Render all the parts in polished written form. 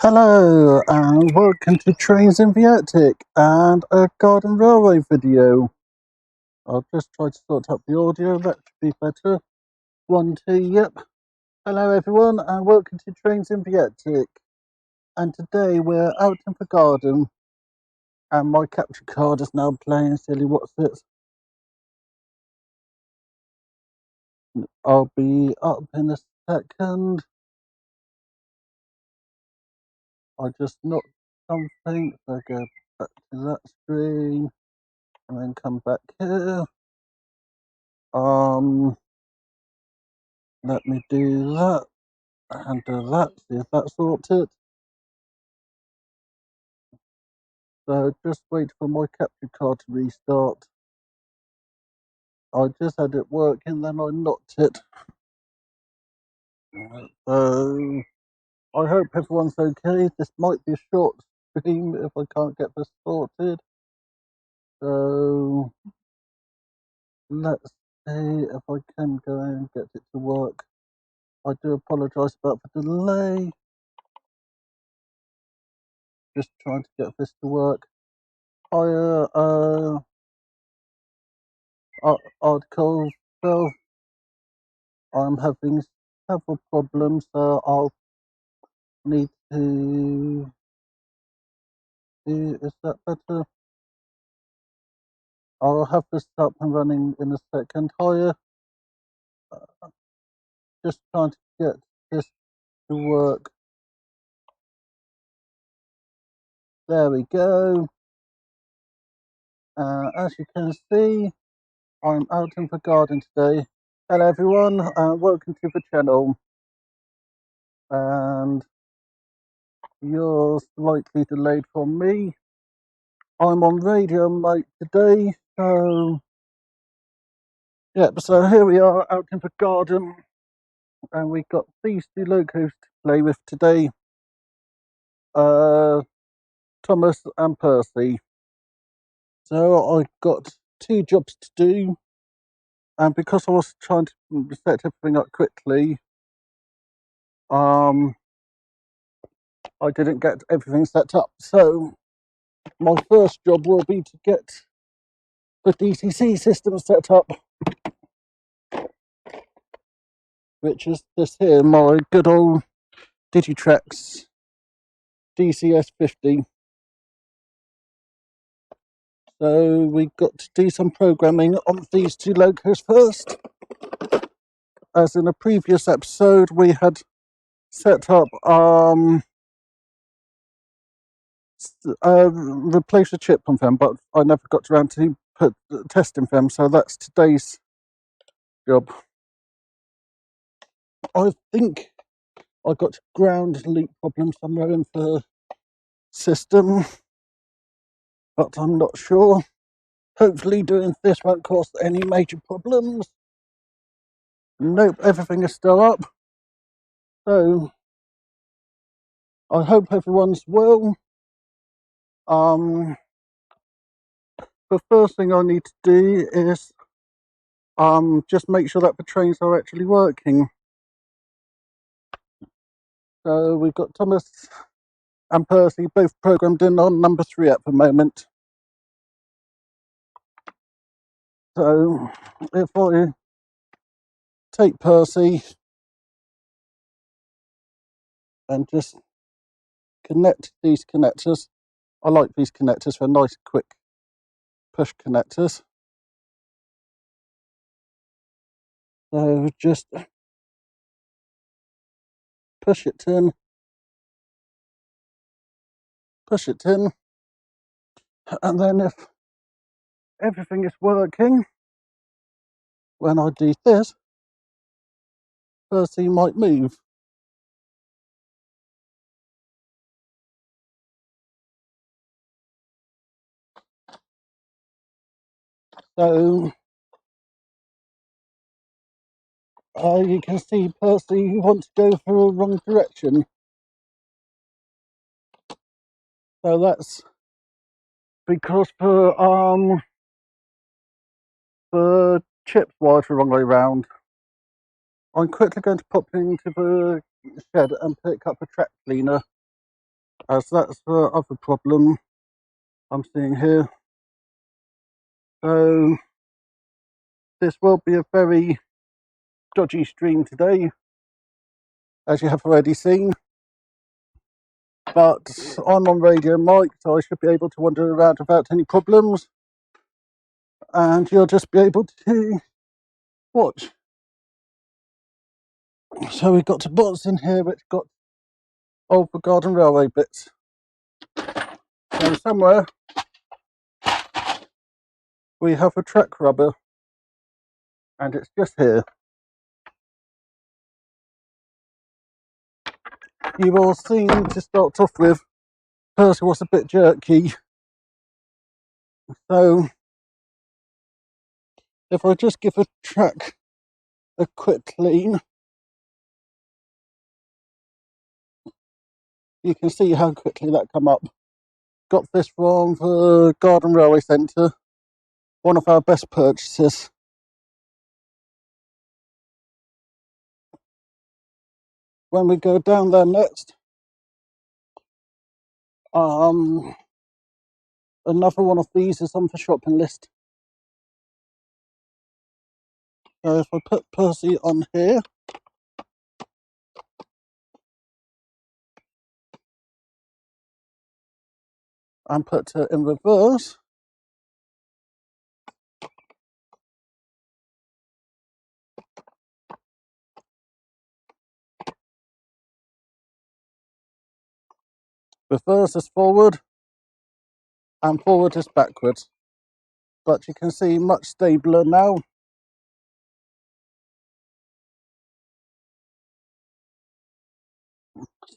Hello and welcome to Trains in the Attic and a Garden Railway video. I'll just try to sort out the audio, that should be better. 1, 2, yep. Hello everyone and welcome to Trains in the Attic. And today we're out in the garden and my capture card is now playing silly what's it. I'll be up in a second. I just knocked something, so go back to that screen and then come back here. Let me do that and do that, see if that's sorted. So just wait for my capture card to restart. I just had it working, then I knocked it. So I hope everyone's okay. This might be a short stream if I can't get this sorted. So let's see if I can go and get it to work. I do apologise about the delay. Just trying to get this to work. Article 12. I'm having several problems, so I'll need to do, is that better? I'll have this up and running in a second. Higher, just trying to get this to work. There we go. As you can see, I'm out in the garden today. Hello everyone, welcome to the channel. And you're slightly delayed from me. I'm on radio mate today, so yeah, so here we are out in the garden and we've got these two locos to play with today, Thomas and Percy. So I've got 2 jobs to do, and because I was trying to set everything up quickly, I didn't get everything set up. So my first job will be to get the DCC system set up, which is this here, my good old Digitrax DCS50. So we got to do some programming on these 2 locos first. As in a previous episode, we had set up replace a chip on them, but I never got around to testing them, so that's today's job. I think I got ground loop problem somewhere in the system, but I'm not sure. Hopefully doing this won't cause any major problems. Nope, everything is still up. So I hope everyone's well. The first thing I need to do is just make sure that the trains are actually working. So we've got Thomas and Percy both programmed in on number 3 at the moment. So if I take Percy and just connect these connectors, I like these connectors, they're nice quick push connectors. So just push it in, and then if everything is working, when I do this, Percy might move. So you can see Percy wants to go for a wrong direction. So that's because the chips wired the wrong way round. I'm quickly going to pop into the shed and pick up a track cleaner, as that's the other problem I'm seeing here. So this will be a very dodgy stream today, as you have already seen. But I'm on radio mic, so I should be able to wander around without any problems. And you'll just be able to watch. So we've got some bots in here which got old Garden Railway bits. So somewhere we have a track rubber, and it's just here. You will see to start off with, Percy was a bit jerky. So if I just give a track a quick clean, you can see how quickly that come up. Got this from the Garden Railway Centre, one of our best purchases. When we go down there next, another one of these is on the shopping list. So if I put Percy on here and put her in reverse, reverse is forward and forward is backwards. But you can see much stabler now.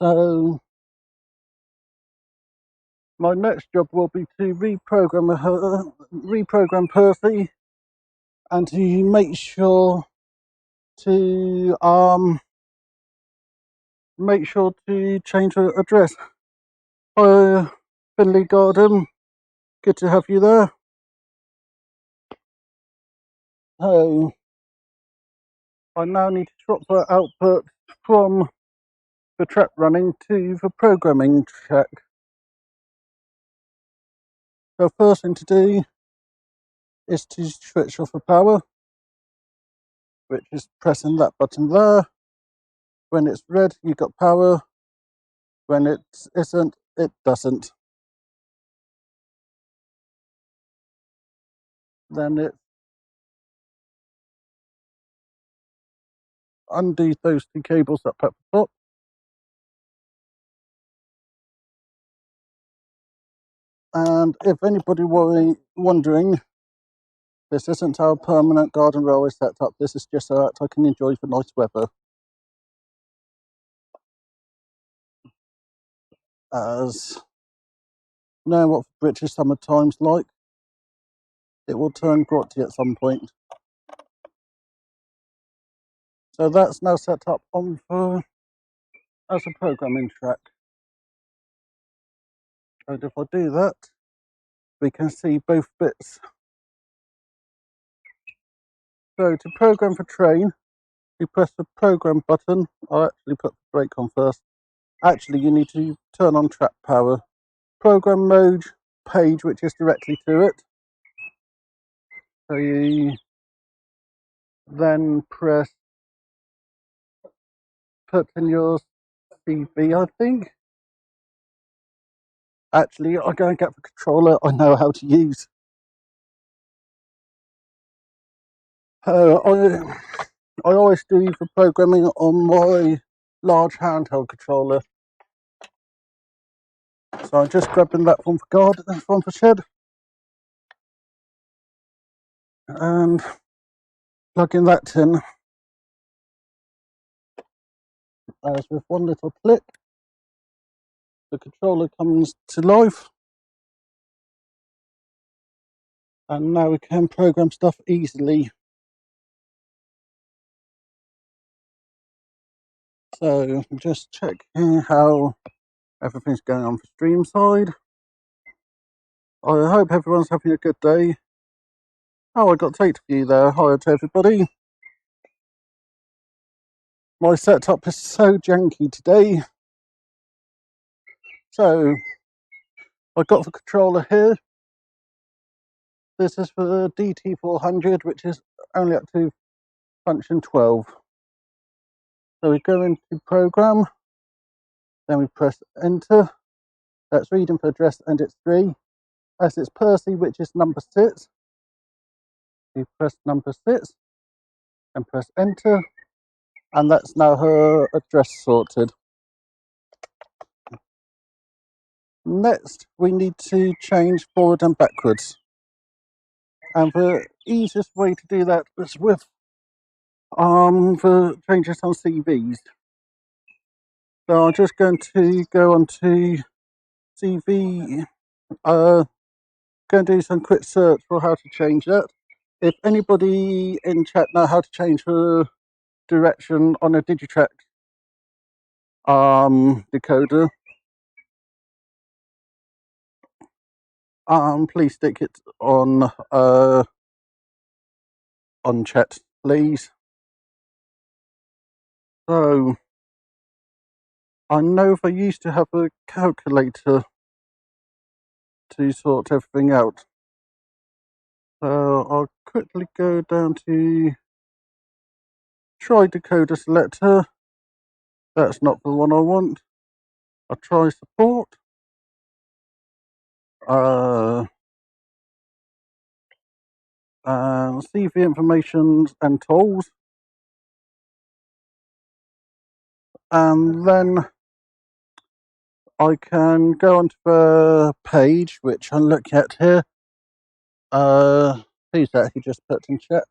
So my next job will be to reprogram Percy, and to make sure to change her address. Hi, Finley Garden, good to have you there. So I now need to swap the output from the track running to the programming track. The first thing to do is to switch off the power, which is pressing that button there. When it's red, you got power. When it isn't, it doesn't. Then it undo those two cables up at the top. And if anybody wondering, this isn't our permanent Garden Railway setup. This is just so that I can enjoy the nice weather. As you know what British summertime's like, it will turn grotty at some point. So that's now set up on for as a programming track. And if I do that, we can see both bits. So to program for train, you press the program button. I'll actually put the brake on first. Actually, you need to turn on track power. Program mode page, which is directly to it. So you then put in your CV, I think. Actually, I'll go and get the controller I know how to use. I always do the programming on my large handheld controller. So I'm just grabbing that from the garden, from the shed, and plugging that in. As with one little click, the controller comes to life, and now we can program stuff easily. So just checking how everything's going on the stream side. I hope everyone's having a good day. Oh, I got Tate for you there. Hi to everybody. My setup is so janky today. So I got the controller here. This is for the DT400, which is only up to function 12. So we go into program, then we press enter. That's reading for address and it's 3. As it's Percy, which is number 6, we press number 6 and press enter. And that's now her address sorted. Next, we need to change forward and backwards. And the easiest way to do that is with the changes on CVs. So I'm just going to go on to CV, go and do some quick search for how to change that. If anybody in chat know how to change the direction on a Digitrack decoder, please stick it on chat, please. So I know they used to have a calculator to sort everything out. So I'll quickly go down to try decoder selector. That's not the one I want. I'll try support. And CV information and tools. And then I can go onto the page, which I'm looking at here. Who's that? He just put in chat.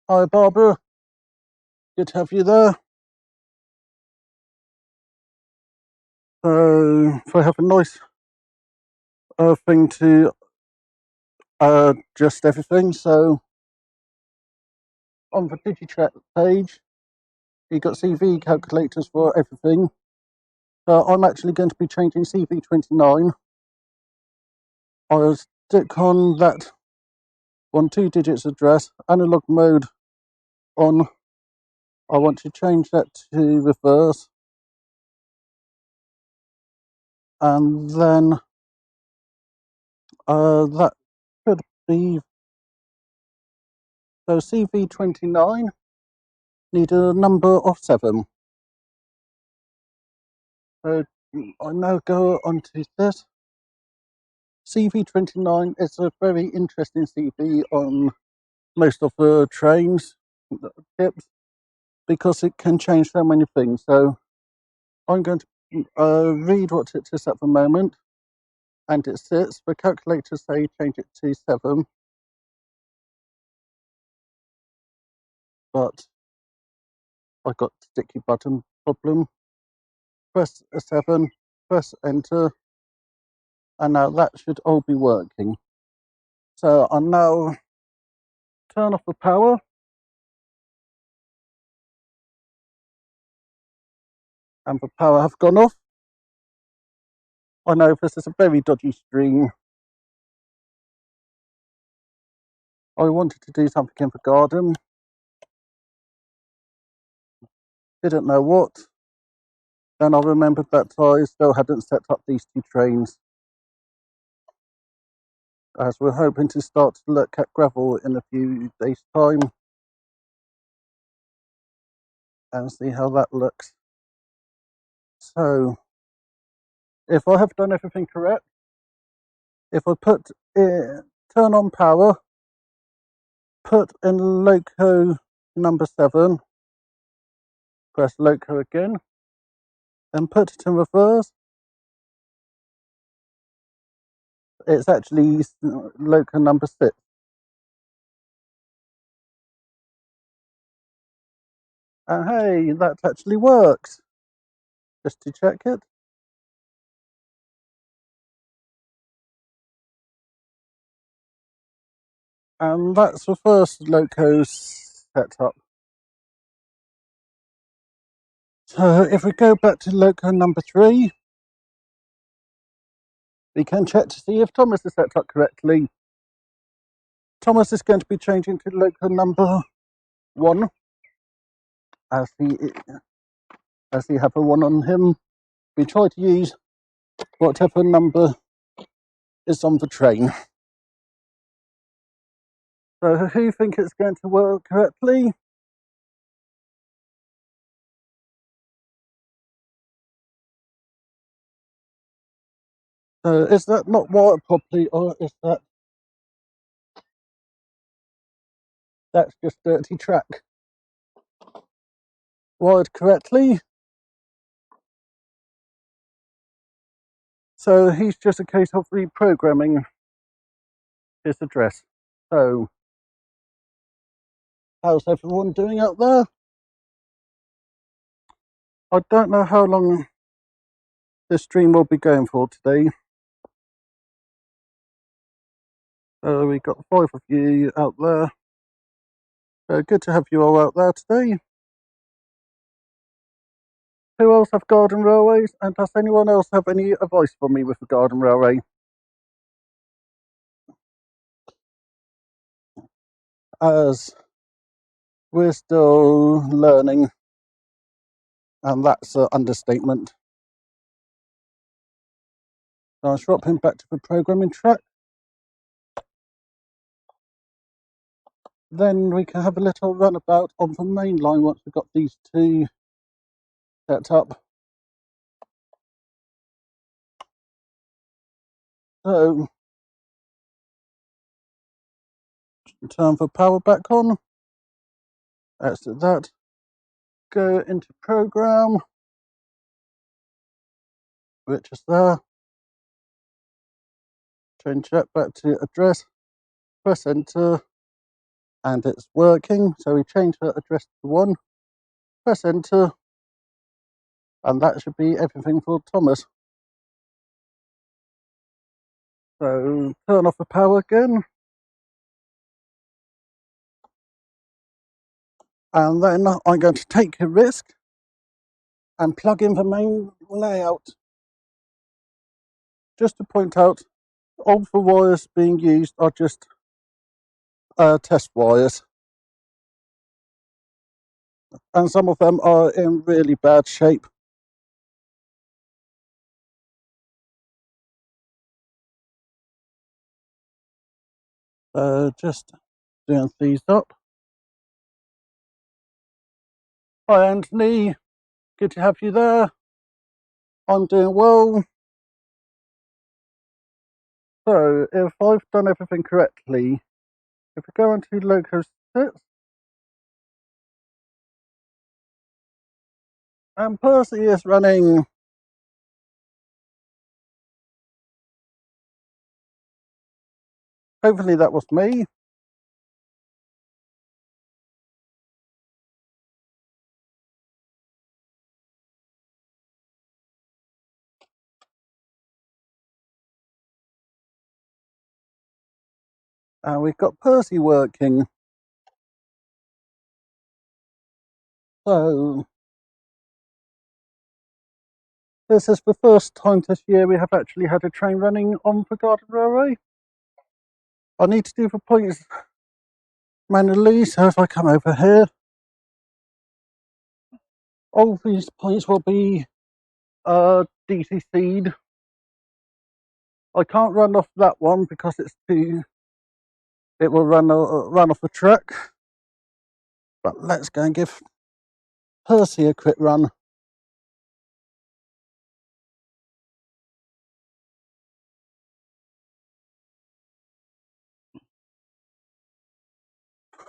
Hi, Barbara. Good to have you there. So, if I have a nice thing to adjust everything. So, on the Digitrack page, you've got CV calculators for everything. So, I'm actually going to be changing CV29. I'll stick on that 2 digits address, analog mode on. I want to change that to reverse, and then that could be, so CV29 need a number of 7. So I now go on to this. CV29 is a very interesting CV on most of the trains tips because it can change so many things. So I'm going to read what it is at the moment, and it sits. The calculators say change it to 7, but I got sticky button problem. Press a 7, press enter, and now that should all be working. So I'll now turn off the power and the power have gone off. I know this is a very dodgy stream. I wanted to do something in the garden. Didn't know what. Then I remembered that I still hadn't set up these two trains, as we're hoping to start to look at gravel in a few days' time and see how that looks. So, if I have done everything correct, if I turn on power, put in loco number 7, press loco again, then put it in reverse. It's actually loco number 6. And hey, that actually works. Just to check it. And that's the first loco setup. So if we go back to loco number 3, we can check to see if Thomas is set up correctly. Thomas is going to be changing to loco number 1, as he have a 1 on him. We try to use whatever number is on the train. So who think it's going to work correctly? So is that not wired properly, or is that's just dirty track? Wired correctly. So he's just a case of reprogramming his address. So how's everyone doing out there? I don't know how long this stream will be going for today. We got 5 of you out there. Good to have you all out there today. Who else have garden railways? And does anyone else have any advice for me with the garden railway? As we're still learning, and that's an understatement. So I'll swap him back to the programming track. Then we can have a little runabout on the main line once we've got these two set up. So, turn the power back on. Exit that. Go into program, which is there. Change that back to address. Press enter, and it's working. So we change the address to 1. Press enter, and that should be everything for Thomas. So turn off the power again. And then I'm going to take a risk and plug in the main layout. Just to point out, all the wires being used are just test wires. And some of them are in really bad shape. Just doing these up. Hi Anthony, good to have you there. I'm doing well. So if I've done everything correctly, if we go into loco 6, and Percy is running. Hopefully that was me. And we've got Percy working. So This is the first time this year we have actually had a train running on the Garden Railway. I need to do the points manually, so if I come over here, all these points will be DCC'd. I can't run off that one because it will run off the track. But let's go and give Percy a quick run.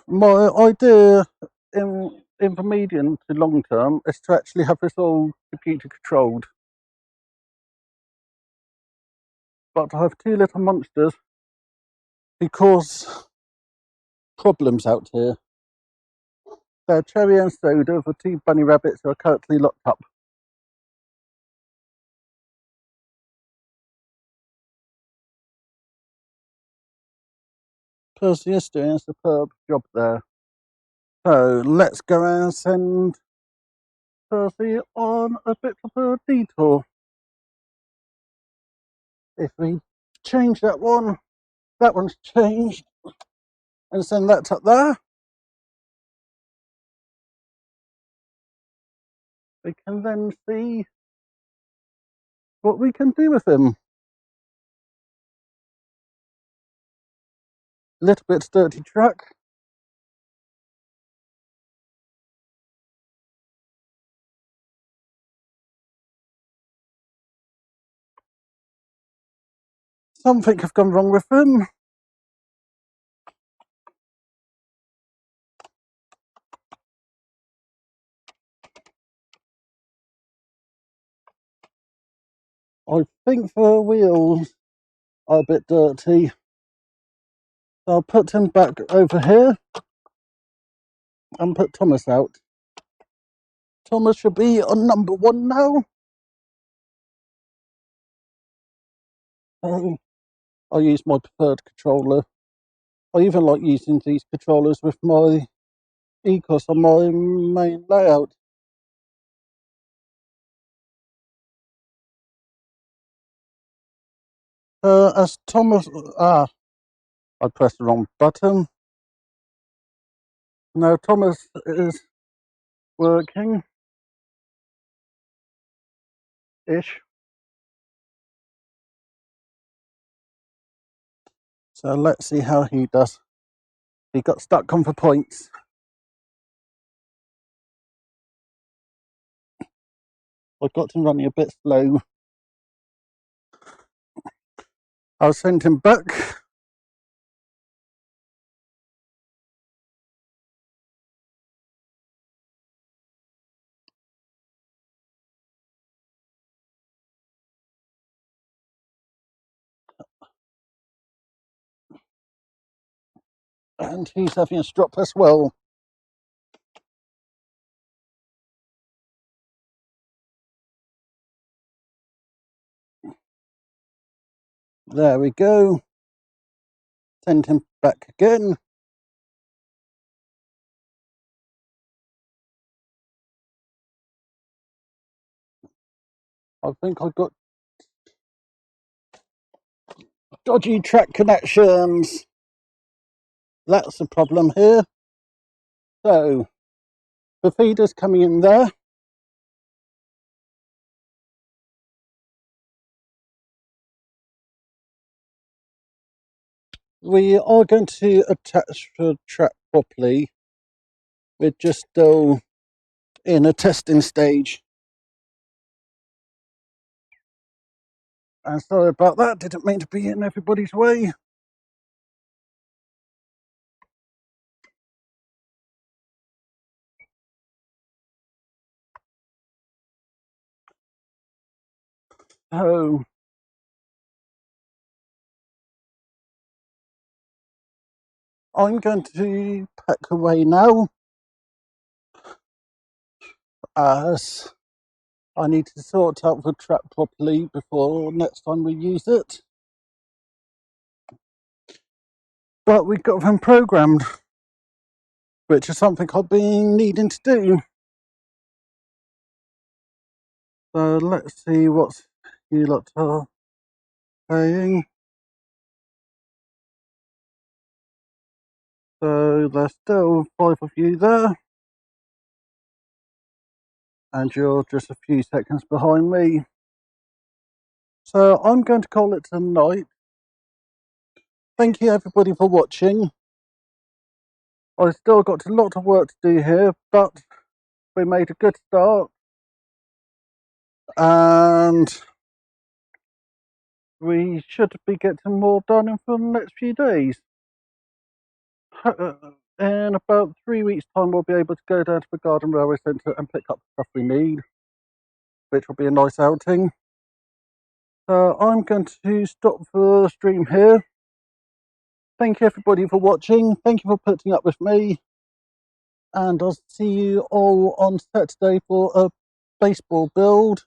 My idea in the medium to long term is to actually have this all computer controlled. But I have two little monsters who cause problems out here. They're Cherry and Soda, the two bunny rabbits who are currently locked up. Percy is doing a superb job there. So let's go and send Percy on a bit of a detour. If we change that one's changed, and send that up there, we can then see what we can do with him. A little bit dirty track. Something has gone wrong with him. I think the wheels are a bit dirty. I'll put him back over here and put Thomas out. Thomas should be on number 1 now. I'll use my preferred controller. I even like using these controllers with my ECOS on my main layout. As Thomas, I pressed the wrong button. Now Thomas is working-ish. So let's see how he does. He got stuck on the points. I got him running a bit slow. I'll send him back. And he's having a strop as well. There we go. Send him back again. I think I got dodgy track connections. That's the problem here. So the feeder's coming in there. We are going to attach the track properly. We're just still in a testing stage. And sorry about that, didn't mean to be in everybody's way. So I'm going to pack away now, as I need to sort out the track properly before next time we use it. But we've got them programmed, which is something I've been needing to do. So let's see what you lot are paying. So there's still 5 of you there, and you're just a few seconds behind me. So I'm going to call it tonight. Thank you everybody for watching. I've still got a lot of work to do here, but we made a good start, and we should be getting more done in for the next few days. In about 3 weeks' time, we'll be able to go down to the Garden Railway Centre and pick up the stuff we need, which will be a nice outing. So I'm going to stop the stream here. Thank you everybody for watching. Thank you for putting up with me. And I'll see you all on Saturday for a baseball build.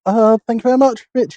Thank you very much, Rich.